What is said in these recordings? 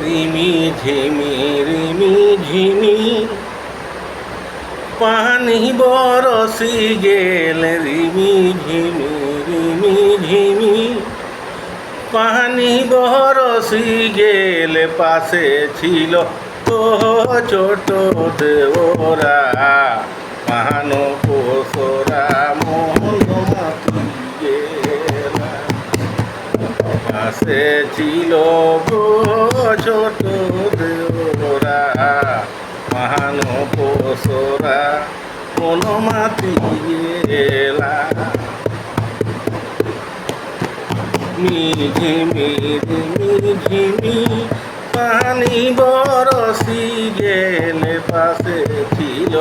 রিমি ঝিমি পানি বরসি গেল রিমি ঝিমি পানি বরসি গেল পাশে ছিল ও ছোট দেওরা পাহানো পোসরা মন মাতি গেলা পাশে ছিল গো ছোট দেওরা পাহানো পোসরা মন মাতি গেলা ঝিমি পানি বরসি গেলে পাশে ছিল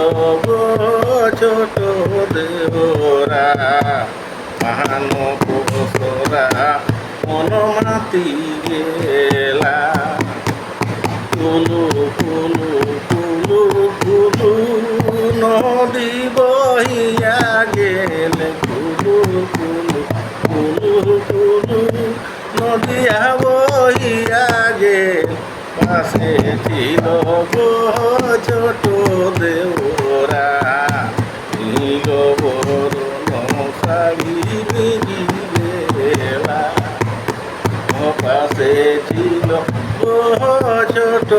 গো ছোট দেওরা পাহানো পোসরা মন মাতি গেলা কুলু কুলু কুলু কুলু নদী বহিয়া গেলে কুলু কুলু কুলু কুলু নদিয়া বহিয়া গেল পাশে ছিল গো ছোট দেওরা নীল বরণ শাড়ি গেলা পাশে ছিল গো ছোট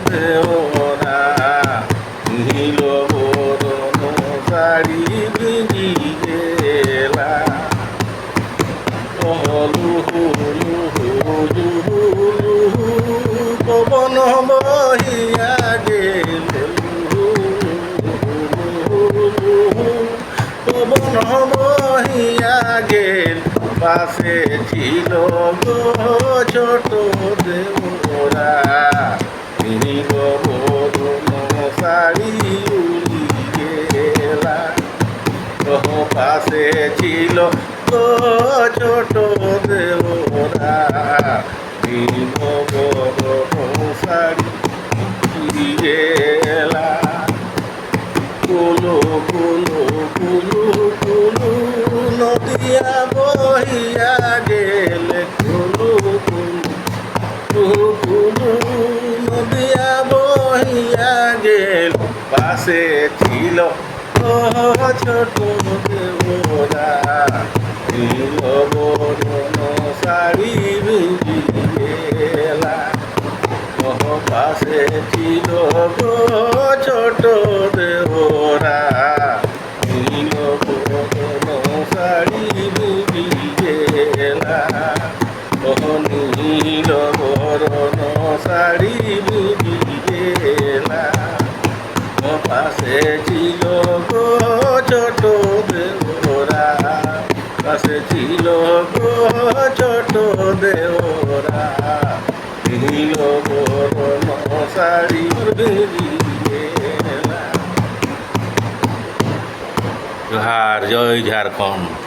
দেওরা নীল বরণ শাড়ি গেলা পবন বহিয়া গেল পবন বহিয়া গেল পাশে ছিল গো ছোট দেওরা নীল বরণ শাড়ি উড়ি গেলা পাশে ছিল গো ছোট দেওরা নীল বরণ শাড়ি উড়ি গেলা কুলু কুলু কুলু কুলু নদিয়া বহিয়া গেলে কুলু কুলু কুলু নদিয়া বহিয়া গেল পাশে ছিল ছোট দেওরা নীল বরণ শাড়ি গেলা পাশে ছিল গো ছোট দেওরা নীল বরণ শাড়ি গেলা নীল বরণ শাড়ি গেলা পাশে ছিল গো ছোট দেওরা পাশে ছিল গো ছোট দেওরা নীল বরণ শাড়ি গেলা। জোহার, জয় ঝাড়খণ্ড।